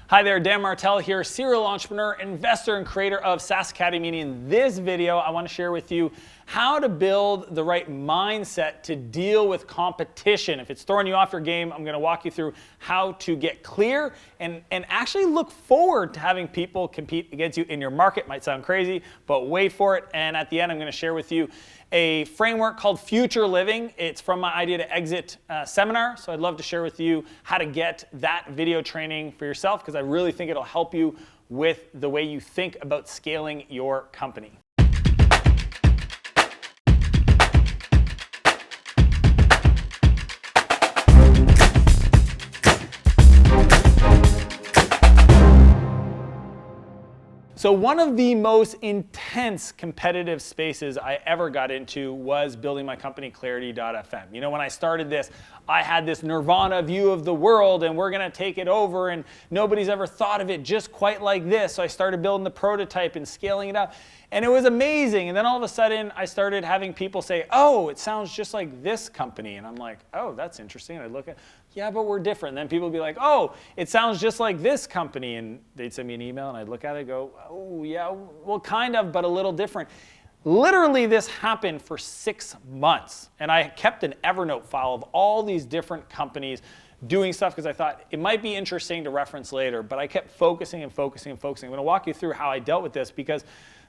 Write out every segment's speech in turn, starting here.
Hi there, Dan Martell here, serial entrepreneur, investor, and creator of SaaS Academy. In this video, I want to share with you how to build the right mindset to deal with competition. If it's throwing you off your game, I'm going to walk you through how to get clear and actually look forward to having people compete against you in your market. Might sound crazy, but wait for it. And at the end, I'm going to share with you a framework called Future Living. It's from my Idea to Exit seminar. So I'd love to share with you how to get that video training for yourself, because I really think it'll help you with the way you think about scaling your company. So one of the most intense competitive spaces I ever got into was building my company, Clarity.fm. You know, when I started this, I had this nirvana view of the world and we're gonna take it over and nobody's ever thought of it just quite like this. So I started building the prototype and scaling it up. And it was amazing. And then all of a sudden I started having people say, oh, it sounds just like this company. And I'm like, oh, that's interesting. And I look at, yeah, but we're different. And then people would be like, oh, it sounds just like this company. And they'd send me an email and I'd look at it and go, oh, yeah, well, kind of, but a little different. Literally, this happened for 6 months. And I kept an Evernote file of all these different companies doing stuff because I thought it might be interesting to reference later. But I kept focusing and focusing and focusing. I'm going to walk you through how I dealt with this, because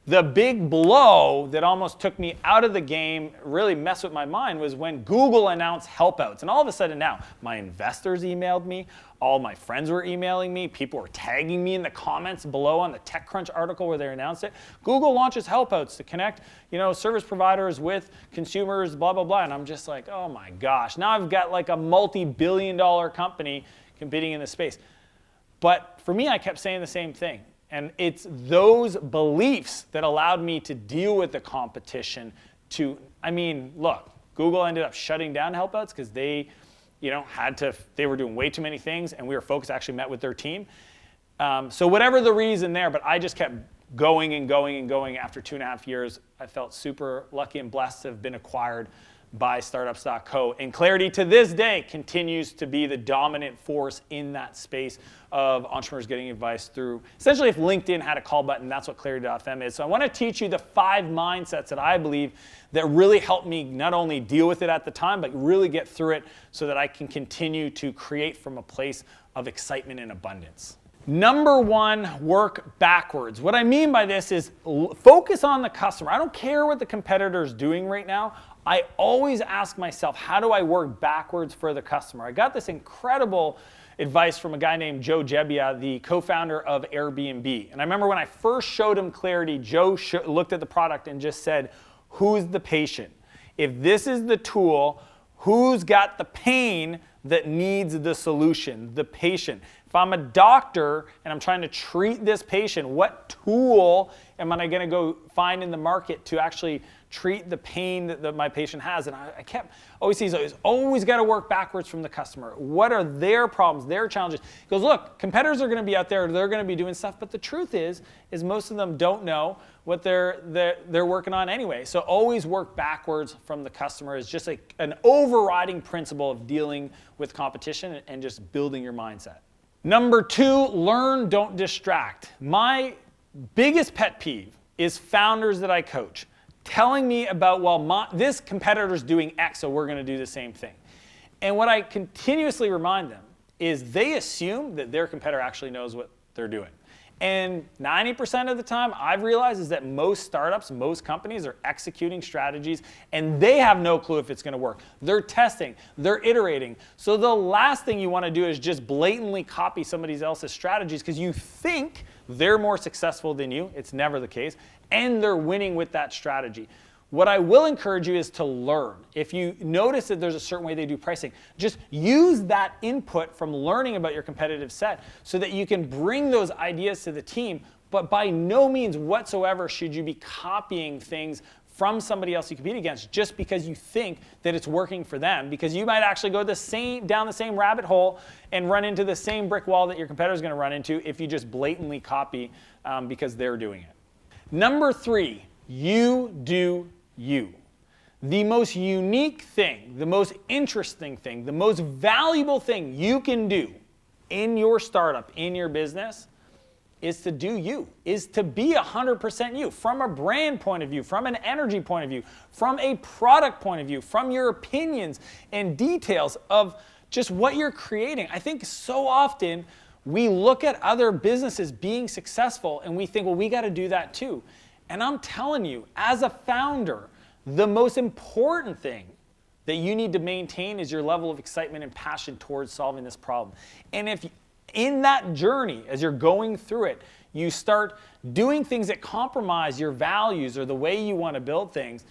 the big blow that almost took me out of the game, really messed with my mind, was when Google announced Helpouts. And all of a sudden now, my investors emailed me, all my friends were emailing me, people were tagging me in the comments below on the TechCrunch article where they announced it. Google launches Helpouts to connect, service providers with consumers, blah, blah, blah. And I'm just like, oh my gosh, now I've got like a multi-billion-dollar company competing in this space. But for me, I kept saying the same thing. And it's those beliefs that allowed me to deal with the competition look, Google ended up shutting down Helpouts because they, they were doing way too many things, and We Were Focused actually met with their team. So whatever the reason there, but I just kept going and going and going. After 2.5 years, I felt super lucky and blessed to have been acquired by Startups.co. And Clarity to this day continues to be the dominant force in that space of entrepreneurs getting advice through, essentially, if LinkedIn had a call button, that's what Clarity.fm is. So I want to teach you the 5 mindsets that I believe that really helped me not only deal with it at the time, but really get through it so that I can continue to create from a place of excitement and abundance. Number 1, work backwards. What I mean by this is focus on the customer. I don't care what the competitor is doing right now. I always ask myself, how do I work backwards for the customer? I got this incredible advice from a guy named Joe Gebbia, the co-founder of Airbnb. And I remember when I first showed him Clarity, Joe looked at the product and just said, who's the patient? If this is the tool, who's got the pain that needs the solution? The patient. If I'm a doctor and I'm trying to treat this patient, what tool am I going to go find in the market to actually treat the pain that my patient has? And I kept always sees always got to work backwards from the customer. What are their problems, their challenges? He goes, look, competitors are going to be out there, they're going to be doing stuff, but the truth is most of them don't know what they're working on anyway. So always work backwards from the customer is just like an overriding principle of dealing with competition and just building your mindset. Number 2, learn, don't distract. My biggest pet peeve is founders that I coach telling me about, this competitor's doing X, so we're going to do the same thing. And what I continuously remind them is they assume that their competitor actually knows what they're doing. And 90% of the time, I've realized is that most startups, most companies are executing strategies and they have no clue if it's going to work. They're testing, they're iterating. So the last thing you want to do is just blatantly copy somebody else's strategies because you think they're more successful than you. It's never the case. And they're winning with that strategy. What I will encourage you is to learn. If you notice that there's a certain way they do pricing, just use that input from learning about your competitive set so that you can bring those ideas to the team. But by no means whatsoever should you be copying things from somebody else you compete against just because you think that it's working for them, because you might actually go down the same rabbit hole and run into the same brick wall that your competitor is going to run into if you just blatantly copy because they're doing it. Number 3, you do you. The most unique thing, the most interesting thing, the most valuable thing you can do in your startup, in your business, is to do you, is to be 100% you, from a brand point of view, from an energy point of view, from a product point of view, from your opinions and details of just what you're creating. I think so often we look at other businesses being successful and we think, well, we got to do that too. And I'm telling you, as a founder, the most important thing that you need to maintain is your level of excitement and passion towards solving this problem. And if in that journey, as you're going through it, you start doing things that compromise your values or the way you want to build things,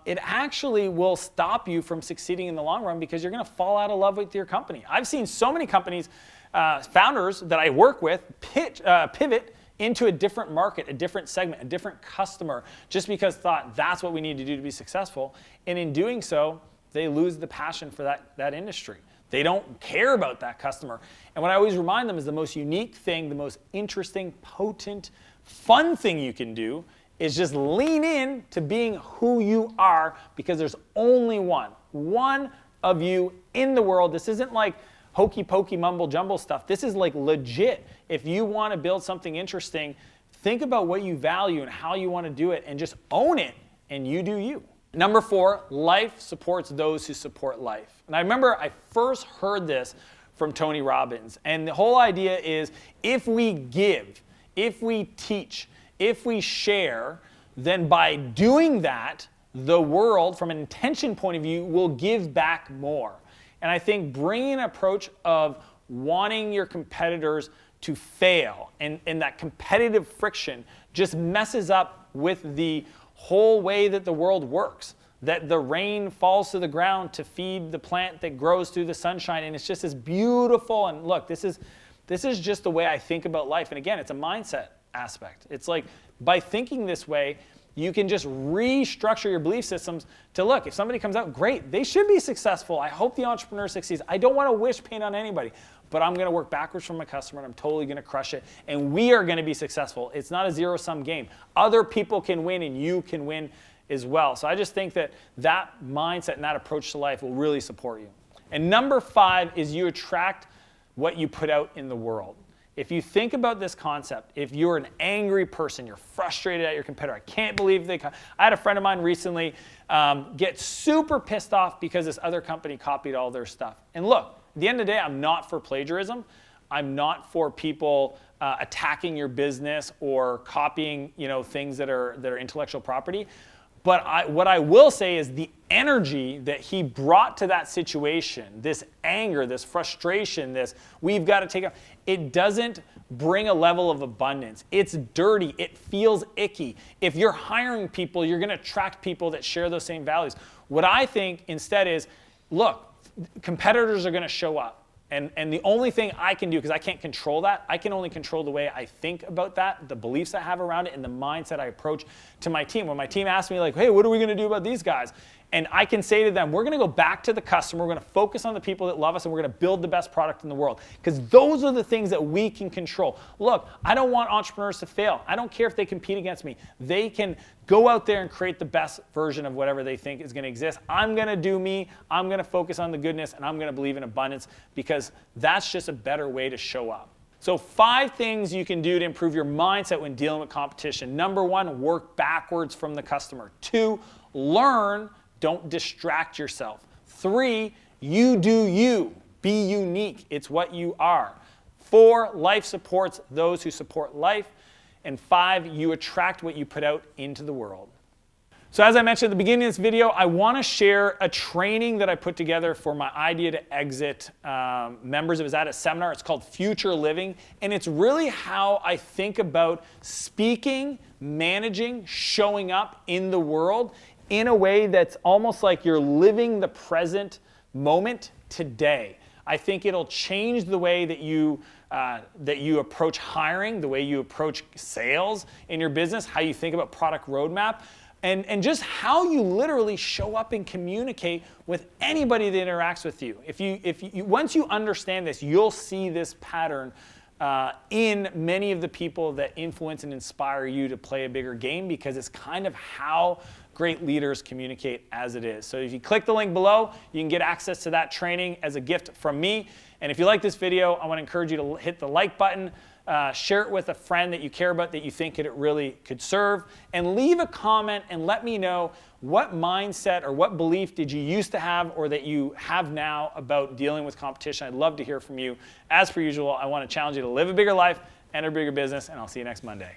it actually will stop you from succeeding in the long run because you're going to fall out of love with your company. I've seen so many companies, founders that I work with, pivot into a different market, a different segment, a different customer, just because thought that's what we need to do to be successful. And in doing so, they lose the passion for that industry. They don't care about that customer. And what I always remind them is the most unique thing, the most interesting, potent, fun thing you can do is just lean in to being who you are, because there's only one of you in the world. This isn't like hokey pokey mumble jumble stuff. This is like legit. If you want to build something interesting, think about what you value and how you want to do it and just own it, and you do you. Number 4, life supports those who support life. And I remember I first heard this from Tony Robbins. And the whole idea is if we give, if we teach, if we share, then by doing that, the world, from an intention point of view, will give back more. And I think bringing an approach of wanting your competitors to fail and that competitive friction just messes up with the whole way that the world works, that the rain falls to the ground to feed the plant that grows through the sunshine, and it's just this beautiful, and look, this is just the way I think about life. And again, it's a mindset aspect. It's like by thinking this way, you can just restructure your belief systems to, look, if somebody comes out, great, they should be successful. I hope the entrepreneur succeeds. I don't want to wish pain on anybody, but I'm going to work backwards from my customer and I'm totally going to crush it. And we are going to be successful. It's not a zero-sum game. Other people can win and you can win as well. So I just think that mindset and that approach to life will really support you. And number 5 is you attract what you put out in the world. If you think about this concept, if you're an angry person, you're frustrated at your competitor, I can't believe I had a friend of mine recently get super pissed off because this other company copied all their stuff. And look, at the end of the day, I'm not for plagiarism. I'm not for people attacking your business or copying, things that are intellectual property. But what I will say is the energy that he brought to that situation, this anger, this frustration, we've got to take off, it doesn't bring a level of abundance. It's dirty. It feels icky. If you're hiring people, you're going to attract people that share those same values. What I think instead is, look, competitors are going to show up. And the only thing I can do, because I can't control that, I can only control the way I think about that, the beliefs I have around it, and the mindset I approach to my team. When my team asks me, like, hey, what are we going to do about these guys? And I can say to them, we're going to go back to the customer, we're going to focus on the people that love us, and we're going to build the best product in the world. Because those are the things that we can control. Look, I don't want entrepreneurs to fail. I don't care if they compete against me. They can go out there and create the best version of whatever they think is going to exist. I'm going to do me. I'm going to focus on the goodness, and I'm going to believe in abundance, because that's just a better way to show up. So 5 things you can do to improve your mindset when dealing with competition. Number 1, work backwards from the customer. 2, learn. Don't distract yourself. 3, you do you. Be unique. It's what you are. 4, life supports those who support life. And 5, you attract what you put out into the world. So as I mentioned at the beginning of this video, I want to share a training that I put together for my Idea to Exit members. It was at a seminar. It's called Future Living. And it's really how I think about speaking, managing, showing up in the world in a way that's almost like you're living the present moment today. I think it'll change the way that you approach hiring, the way you approach sales in your business, how you think about product roadmap, and just how you literally show up and communicate with anybody that interacts with you. If you once you understand this, you'll see this pattern in many of the people that influence and inspire you to play a bigger game, because it's kind of how great leaders communicate as it is. So if you click the link below, you can get access to that training as a gift from me. And if you like this video, I want to encourage you to hit the like button, share it with a friend that you care about, that you think it really could serve, and leave a comment and let me know what mindset or what belief did you used to have or that you have now about dealing with competition. I'd love to hear from you. As per usual, I want to challenge you to live a bigger life, enter a bigger business, and I'll see you next Monday.